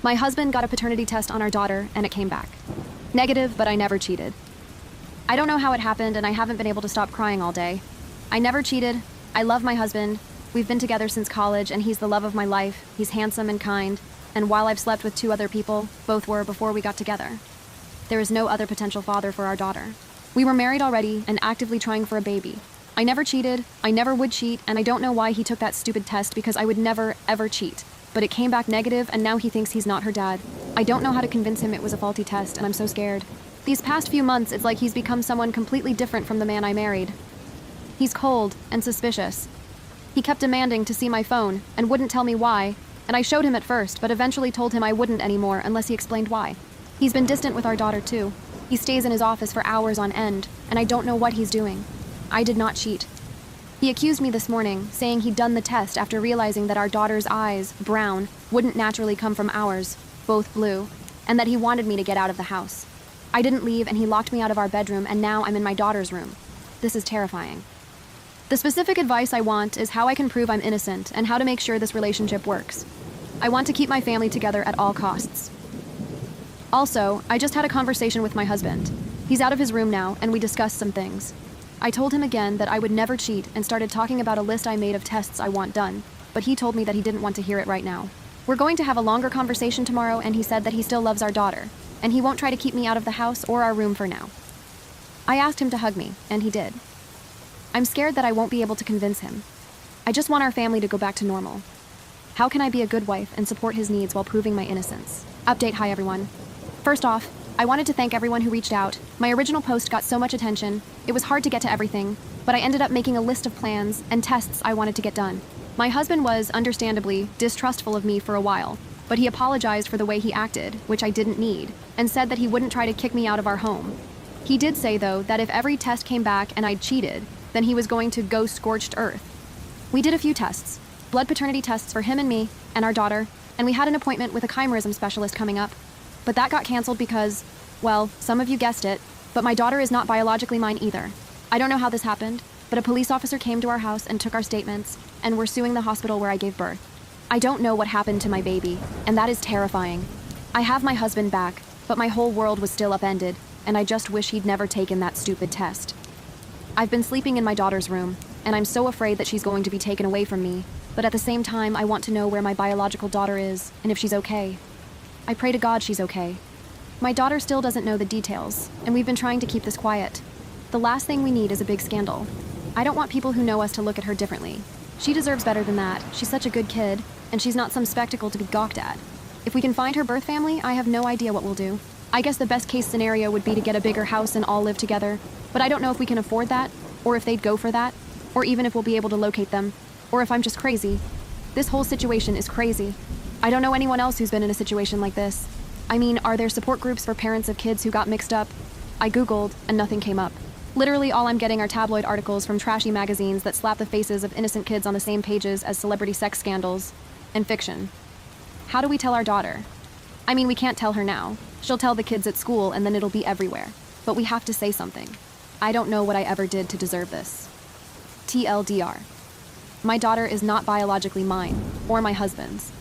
My husband got a paternity test on our daughter, and it came back negative, but I never cheated. I don't know how it happened, and I haven't been able to stop crying all day. I never cheated. I love my husband. We've been together since college, and he's the love of my life. He's handsome and kind, and while I've slept with 2 other people, both were before we got together. There is no other potential father for our daughter. We were married already and actively trying for a baby. I never cheated, I never would cheat, and I don't know why he took that stupid test because I would never, ever cheat. But it came back negative, and now he thinks he's not her dad. I don't know how to convince him it was a faulty test, and I'm so scared. These past few months, it's like he's become someone completely different from the man I married. He's cold and suspicious. He kept demanding to see my phone and wouldn't tell me why, and I showed him at first, but eventually told him I wouldn't anymore unless he explained why. He's been distant with our daughter too. He stays in his office for hours on end, and I don't know what he's doing. I did not cheat. He accused me this morning, saying he'd done the test after realizing that our daughter's eyes, brown, wouldn't naturally come from ours, both blue, and that he wanted me to get out of the house. I didn't leave, and he locked me out of our bedroom, and now I'm in my daughter's room. This is terrifying. The specific advice I want is how I can prove I'm innocent and how to make sure this relationship works. I want to keep my family together at all costs. Also, I just had a conversation with my husband. He's out of his room now, and we discussed some things. I told him again that I would never cheat and started talking about a list I made of tests I want done, but he told me that he didn't want to hear it right now. We're going to have a longer conversation tomorrow, and he said that he still loves our daughter, and he won't try to keep me out of the house or our room for now. I asked him to hug me, and he did. I'm scared that I won't be able to convince him. I just want our family to go back to normal. How can I be a good wife and support his needs while proving my innocence? Update. Hi everyone. First off, I wanted to thank everyone who reached out. My original post got so much attention. It was hard to get to everything, but I ended up making a list of plans and tests I wanted to get done. My husband was, understandably, distrustful of me for a while, but he apologized for the way he acted, which I didn't need, and said that he wouldn't try to kick me out of our home. He did say, though, that if every test came back and I'd cheated, then he was going to go scorched earth. We did a few tests, blood paternity tests for him and me and our daughter, and we had an appointment with a chimerism specialist coming up. But that got canceled because, well, some of you guessed it, but my daughter is not biologically mine either. I don't know how this happened, but a police officer came to our house and took our statements, and we're suing the hospital where I gave birth. I don't know what happened to my baby, and that is terrifying. I have my husband back, but my whole world was still upended, and I just wish he'd never taken that stupid test. I've been sleeping in my daughter's room, and I'm so afraid that she's going to be taken away from me, but at the same time, I want to know where my biological daughter is, and if she's okay. I pray to God she's okay. My daughter still doesn't know the details, and we've been trying to keep this quiet. The last thing we need is a big scandal. I don't want people who know us to look at her differently. She deserves better than that. She's such a good kid, and she's not some spectacle to be gawked at. If we can find her birth family, I have no idea what we'll do. I guess the best case scenario would be to get a bigger house and all live together, but I don't know if we can afford that, or if they'd go for that, or even if we'll be able to locate them, or if I'm just crazy. This whole situation is crazy. I don't know anyone else who's been in a situation like this. I mean, are there support groups for parents of kids who got mixed up? I Googled, and nothing came up. Literally all I'm getting are tabloid articles from trashy magazines that slap the faces of innocent kids on the same pages as celebrity sex scandals, and fiction. How do we tell our daughter? I mean, we can't tell her now. She'll tell the kids at school, and then it'll be everywhere. But we have to say something. I don't know what I ever did to deserve this. TLDR. My daughter is not biologically mine, or my husband's.